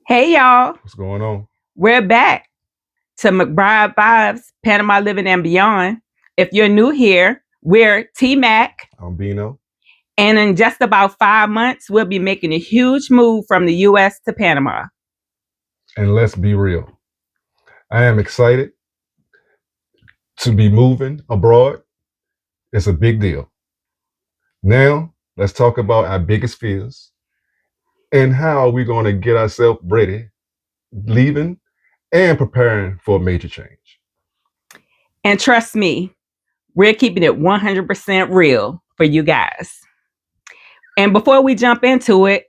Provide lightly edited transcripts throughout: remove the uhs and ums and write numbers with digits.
Hey y'all, What's going on? we're back to McBride Vibes, Panama Living and Beyond. If you're new here, we're T Mac, I'm Beno. and in just about 5 months, we'll be making a huge move from the US to Panama. And let's be real. I am excited to be moving abroad. It's a big deal. Now, let's talk about our biggest fears and how we're going to get ourselves ready, leaving and preparing for a major change. And trust me, we're keeping it 100% real for you guys. And before we jump into it,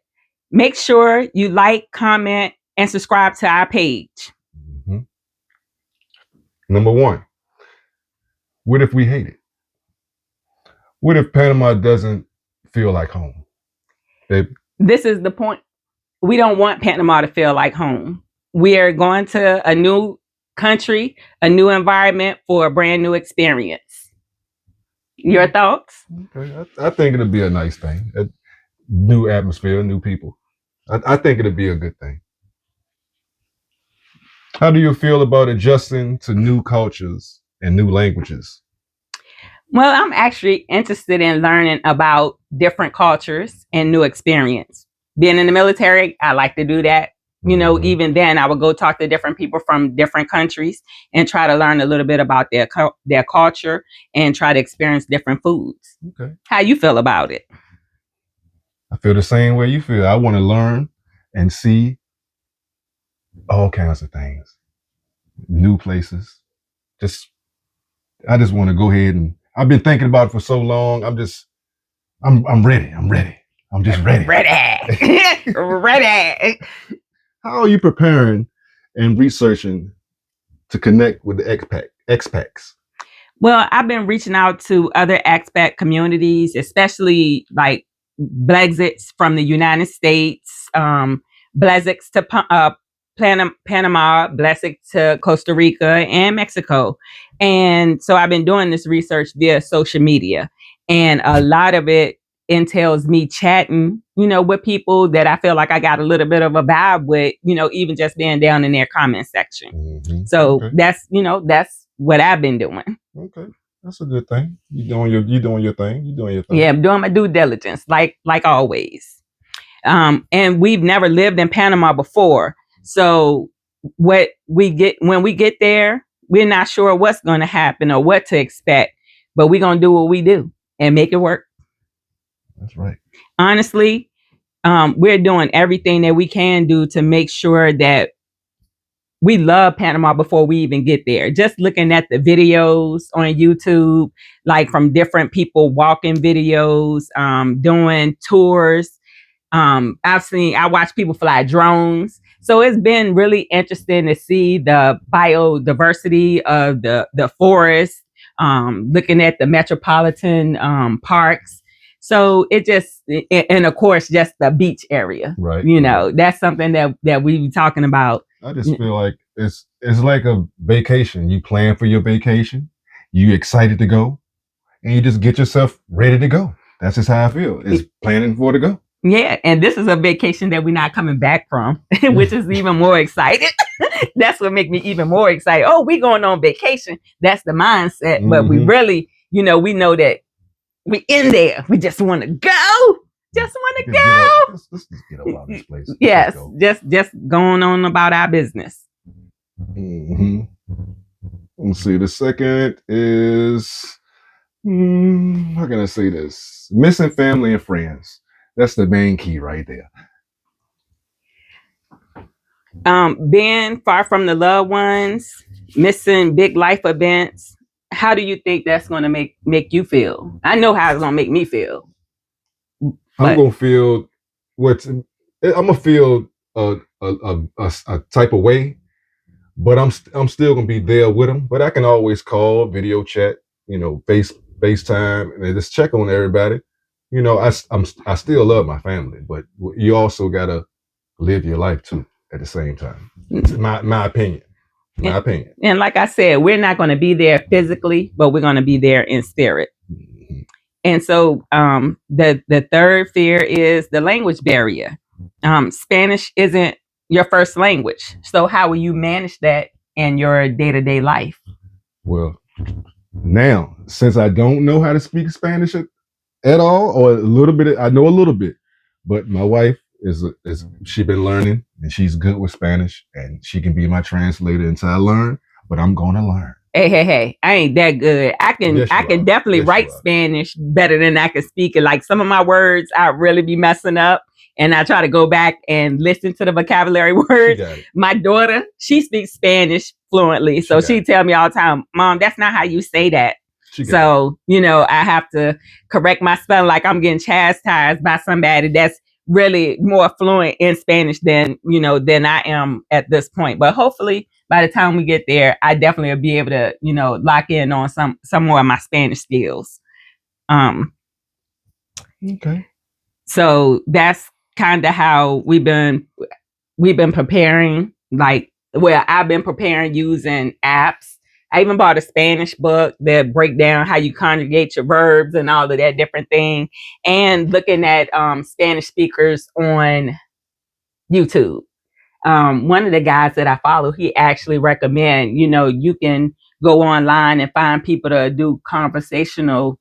make sure you like, comment, and subscribe to our page. Mhm. Number one, what if we hate it? What if Panama doesn't feel like home? This is the point. We don't want Panama to feel like home. We are going to a new country, a new environment for a brand new experience. Your thoughts? Okay, I think it'll be a nice thing. A new atmosphere, new people. I think it'll be a good thing. How do you feel about adjusting to new cultures and new languages? Well, I'm actually interested in learning about different cultures and new experience. Being in the military, I like to do that. Even then, I would go talk to different people from different countries and try to learn a little bit about their culture and try to experience different foods. Okay. How you feel about it? I feel the same way you feel. I want to learn and see all kinds of things, new places. I just want to go ahead and I've been thinking about it for so long. I'm ready. I'm just ready. Ready. Ready. How are you preparing and researching to connect with the expats? Well, I've been reaching out to other expat communities, especially like Blexits from the United States, Blexits to Panama, Blexits to Costa Rica and Mexico. And so I've been doing this research via social media. And a lot of it entails me chatting, with people that I feel like I got a little bit of a vibe with, even just being down in their comment section. Mm-hmm. So that's what I've been doing. Okay, that's a good thing. You doing your thing. Yeah, I'm doing my due diligence, like always. And we've never lived in Panama before, so what we get when we get there, we're not sure what's going to happen or what to expect, but we're gonna do what we do and make it work. That's right. Honestly, we're doing everything that we can do to make sure that we love Panama before we even get there. Just looking at the videos on YouTube, like from different people walking videos, doing tours. I watch people fly drones. So it's been really interesting to see the biodiversity of the forest, looking at the metropolitan parks. So and of course, just the beach area. Right. That's something that we be talking about. I just feel like it's like a vacation. You plan for your vacation, you excited to go, and you just get yourself ready to go. That's just how I feel. It's planning for to go. Yeah, and this is a vacation that we're not coming back from, which is even more excited. That's what makes me even more excited. Oh, we going on vacation. That's the mindset. But we really, we know that we in there. We just want to go. Just want to go. Let's just get up out of this place. Yes, just going on about our business. Mm-hmm. Let's see. The second is how can I say this? Missing family and friends. That's the main key right there. Being far from the loved ones, missing big life events. How do you think that's going to make you feel? I know how it's going to make me feel. I'm gonna feel I'm gonna feel a type of way, but I'm still gonna be there with them. But I can always call, video chat, FaceTime, and just check on everybody. I still love my family, but you also gotta live your life too at the same time. It's my opinion. And like I said, we're not going to be there physically, but we're going to be there in spirit. Mm-hmm. And so the third fear is the language barrier. Spanish isn't your first language. So how will you manage that in your day-to-day life? Well, now, since I don't know how to speak Spanish at all, or a little bit, I know a little bit, but my wife is she been learning, and she's good with Spanish, and she can be my translator until I learn. But I'm gonna learn. Hey, I ain't that good. I can definitely write Spanish better than I can speak it. Like some of my words I really be messing up, and I try to go back and listen to the vocabulary words. My daughter, she speaks Spanish fluently, so she tell me all the time, Mom, that's not how you say that. So, I have to correct my spelling, like I'm getting chastised by somebody that's really more fluent in Spanish than I am at this point. But hopefully by the time we get there, I definitely will be able to, lock in on some more of my Spanish skills. Okay. So that's kind of how we've been preparing. I've been preparing using apps. I even bought a Spanish book that break down how you conjugate your verbs and all of that different thing, and looking at Spanish speakers on YouTube. One of the guys that I follow, he actually recommend, you can go online and find people to do conversational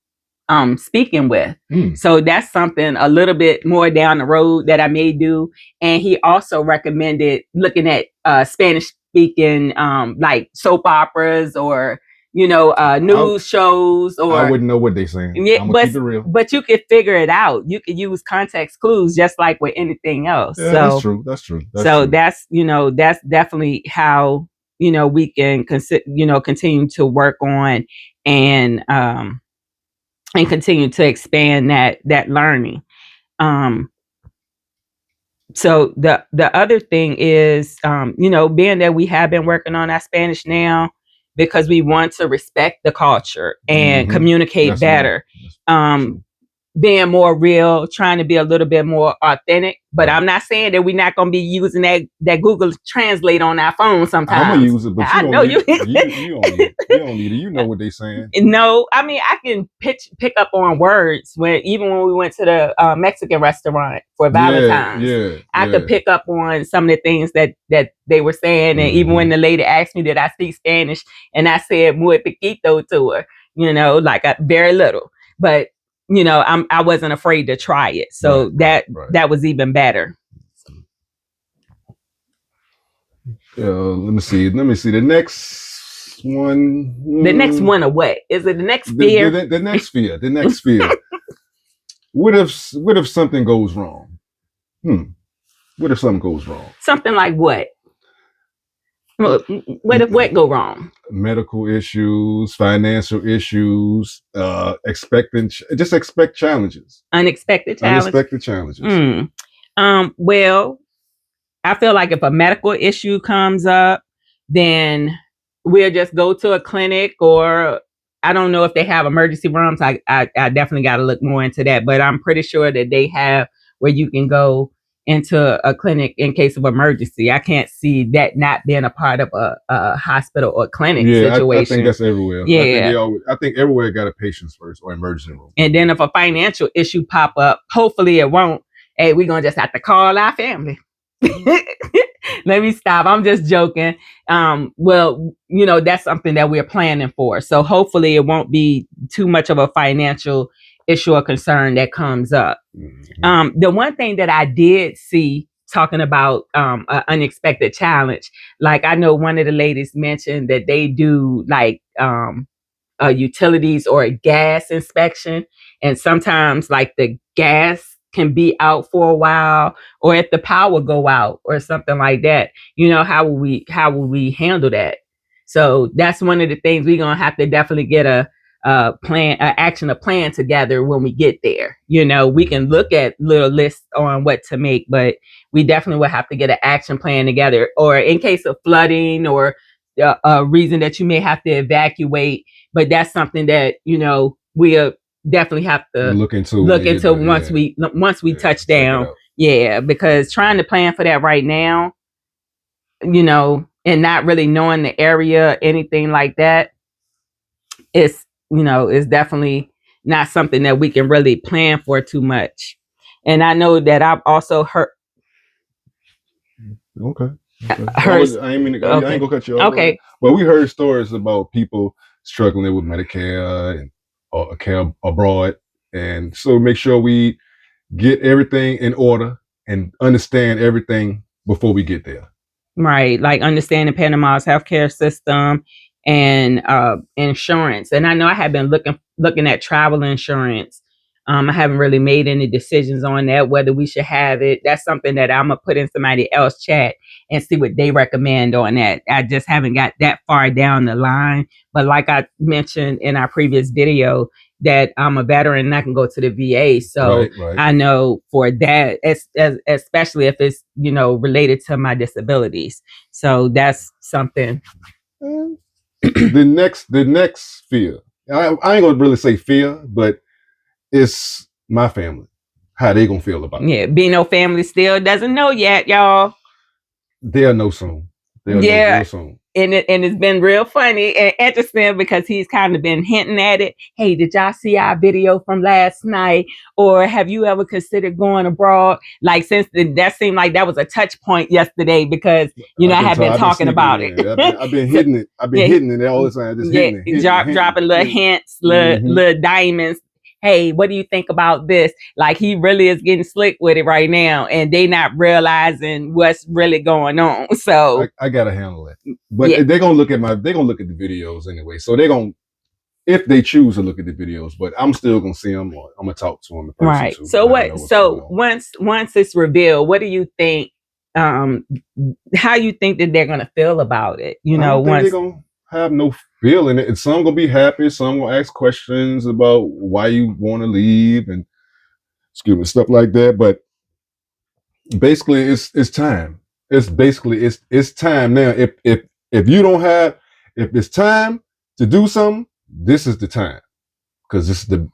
speaking with. So that's something a little bit more down the road that I may do. And he also recommended looking at Spanish speaking like soap operas or news shows. Or I wouldn't know what they're saying. Yeah, I'm gonna keep it real. But you could figure it out. You could use context clues just like with anything else. Yeah, that's true. That's true. That's definitely how we can continue to work on and continue to expand that learning. So the other thing is, being that we have been working on our Spanish now because we want to respect the culture and communicate better. Being more real, trying to be a little bit more authentic. But I'm not saying that we're not going to be using that Google Translate on our phone sometimes. I'm going to use it, but you don't need it. You know what they're saying. No, I mean, I can pick up on words even when we went to the Mexican restaurant for Valentine's. I could pick up on some of the things that they were saying. And even when the lady asked me, did I speak Spanish? And I said, muy poquito to her, like very little. But I wasn't afraid to try it. So that was even better. Let me see. The next one. The next one of what? Is it the next fear? The next fear. The next fear. What if something goes wrong? What if something goes wrong? Something like what? What if what go wrong? Medical issues, financial issues, expect challenges. Unexpected challenges. Well, I feel like if a medical issue comes up, then we'll just go to a clinic, or I don't know if they have emergency rooms. I definitely got to look more into that, but I'm pretty sure that they have where you can go into a clinic in case of emergency. I can't see that not being a part of a hospital or clinic situation. I think that's everywhere. Yeah, I think everywhere got a patient's first or emergency room. And then if a financial issue pop up, hopefully it won't. Hey, we're gonna just have to call our family. Let me stop. I'm just joking. Well, that's something that we're planning for. So hopefully it won't be too much of a financial issue or concern that comes up. The one thing that I did see talking about an unexpected challenge, like I know one of the ladies mentioned that they do like utilities or a gas inspection, and sometimes like the gas can be out for a while, or if the power go out or something like that, how will we handle that? So that's one of the things we're gonna have to definitely get a plan together when we get there. We can look at little lists on what to make, but we definitely will have to get an action plan together, or in case of flooding or a reason that you may have to evacuate. But that's something that we'll definitely have to look into once we touch down. Yeah, because trying to plan for that right now, and not really knowing the area, anything like that, is definitely not something that we can really plan for too much. And I know that I've also heard. Okay. I ain't gonna cut you off. Okay. But we heard stories about people struggling with Medicare and or care abroad, and so make sure we get everything in order and understand everything before we get there. Right, like understanding Panama's healthcare system and insurance. And I know I have been looking at travel insurance. I haven't really made any decisions on that, whether we should have it. That's something that I'm gonna put in somebody else's chat and see what they recommend on that. I just haven't got that far down the line. But like I mentioned in our previous video, that I'm a veteran and I can go to the VA. So Right. I know for that, especially if it's, related to my disabilities. So that's something. The next fear, I ain't gonna really say fear, but it's my family. How they gonna feel about it? Yeah, Beno family still doesn't know yet, y'all. They'll know soon. They'll know real soon. And it's been real funny and interesting because he's kind of been hinting at it. Hey, did y'all see our video from last night? Or have you ever considered going abroad? Like, since that seemed like that was a touch point yesterday because, I have been talking about it. I've been hitting it. I've been hitting it all the time. Just hitting it. Dropping little hints, little diamonds. Hey, what do you think about this? Like, he really is getting slick with it right now, and they not realizing what's really going on. So I gotta handle it. But they're gonna look at the videos anyway. So they're gonna, if they choose to look at the videos, but I'm still gonna see them, or I'm gonna talk to them. Right. Too, so what? So once it's revealed, what do you think? How you think that they're gonna feel about it? I don't think they're gonna have no feeling it. Some gonna be happy. Some gonna ask questions about why you want to leave and stuff like that. But basically, it's time. It's basically it's time now. If you don't have, if it's time to do something, this is the time, because this is the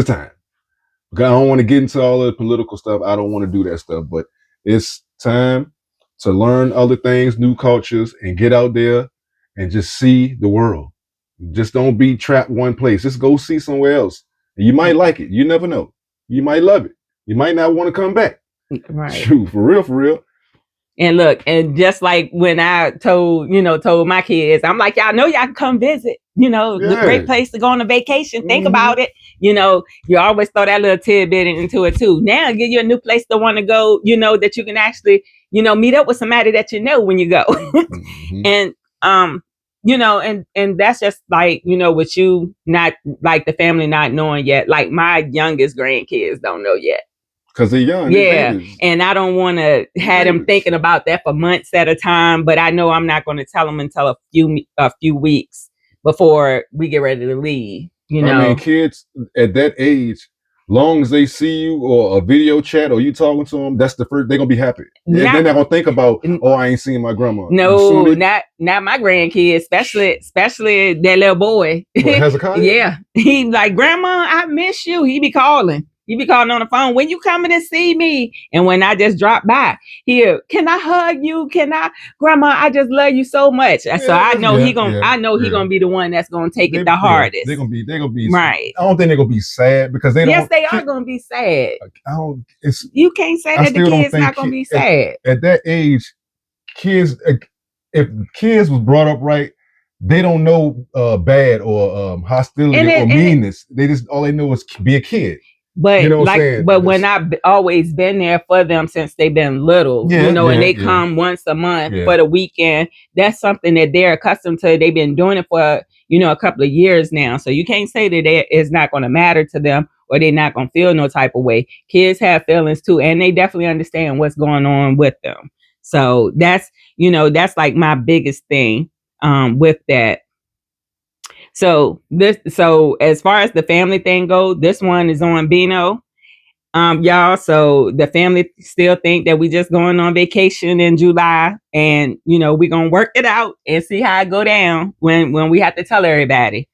time. Because I don't want to get into all the political stuff. I don't want to do that stuff. But it's time to learn other things, new cultures, and get out there and just see the world. Just don't be trapped one place. Just go see somewhere else. And you might like it. You never know. You might love it. You might not want to come back. Right. Shoot, for real. And look, and just like when I told my kids, I'm like, y'all know y'all can come visit. The great place to go on a vacation. Think about it. You always throw that little tidbit into it too. Now give you a new place to want to go, that you can actually, meet up with somebody that when you go. And and that's just like, with you, not like the family not knowing yet. Like my youngest grandkids don't know yet. Because they're young. Yeah. And I don't want to have them thinking about that for months at a time. But I know I'm not going to tell them until a few weeks before we get ready to leave. I mean, kids at that age, long as they see you or a video chat or you talking to them, that's the first, they're going to be happy. They're not going to think about, I ain't seen my grandma. No, not my grandkids, especially that little boy. Hezekiah? Yeah. He like, Grandma, I miss you. He be calling on the phone. When you coming to see me? And when I just drop by, here, can I hug you? Grandma, I just love you so much. Yeah, so I know he gonna be the one that's gonna take it the hardest. They're gonna be right. I don't think they're gonna be sad because they don't. Yes, they are gonna be sad. You can't say that the kids not gonna be sad. At that age, kids, if kids was brought up right, they don't know bad or hostility or meanness. They just, all they know is be a kid. But when I've always been there for them since they've been little, and they come once a month for the weekend, that's something that they're accustomed to. They've been doing it for, a couple of years now. So you can't say that it's not going to matter to them or they're not going to feel no type of way. Kids have feelings too, and they definitely understand what's going on with them. So that's like my biggest thing with that. So as far as the family thing goes, this one is on Beno, y'all. So the family still think that we just going on vacation in July, and we're gonna work it out and see how it go down when we have to tell everybody.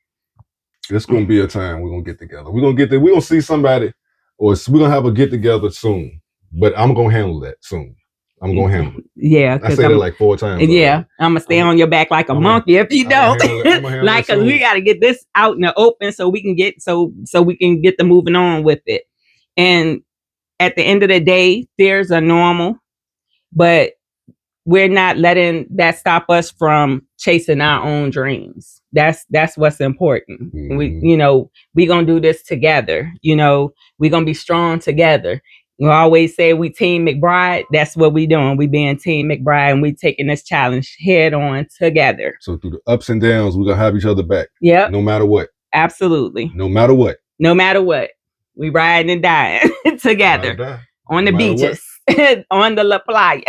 It's gonna be a time we're gonna get together. We're gonna see somebody, or we're gonna have a get together soon. But I'm gonna handle that soon. I'm gonna handle it. Yeah, I said it like 4 times. Yeah, I'm gonna stay on your back like a monkey if you don't. Like, cause we gotta get this out in the open so we can get we can get the moving on with it. And at the end of the day, fears are normal. but we're not letting that stop us from chasing our own dreams. That's what's important. We gonna do this together. We gonna be strong together. We always say we Team McBride. That's what we doing. We being Team McBride, and we taking this challenge head on together. So through the ups and downs, we're gonna have each other back. Yeah. No matter what. Absolutely. No matter what. No matter what. We riding and dying together on the beaches, on the La Playa.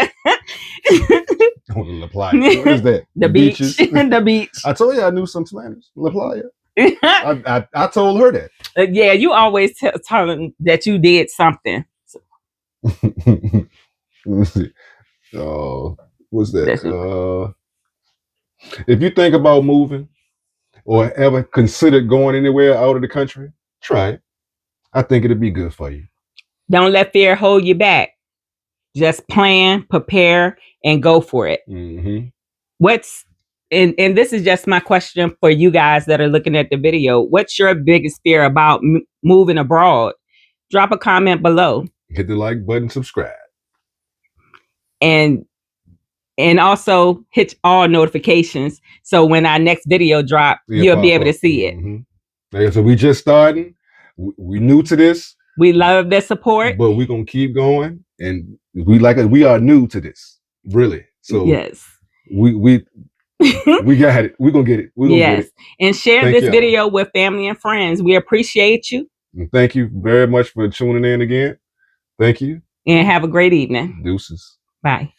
On the La Playa. What is that? The beach. The beach. I told you I knew some Spanish. La Playa. I told her that. Yeah, you always tell them that you did something. Let's see. What's that? If you think about moving or ever considered going anywhere out of the country, try it. I think it'll be good for you. Don't let fear hold you back. Just plan, prepare, and go for it. Mm-hmm. And this is just my question for you guys that are looking at the video. What's your biggest fear about moving abroad? Drop a comment below. Hit the like button, subscribe. And also hit all notifications. So when our next video drop, you'll be able to see it. Mm-hmm. So we just starting. We new to this. We love the support. But we're going to keep going. And we are new to this. Really. So yes. We got it. We're going to get it. We're going to get it. And share this video with family and friends. We appreciate you. And thank you very much for tuning in again. Thank you. And have a great evening. Deuces. Bye.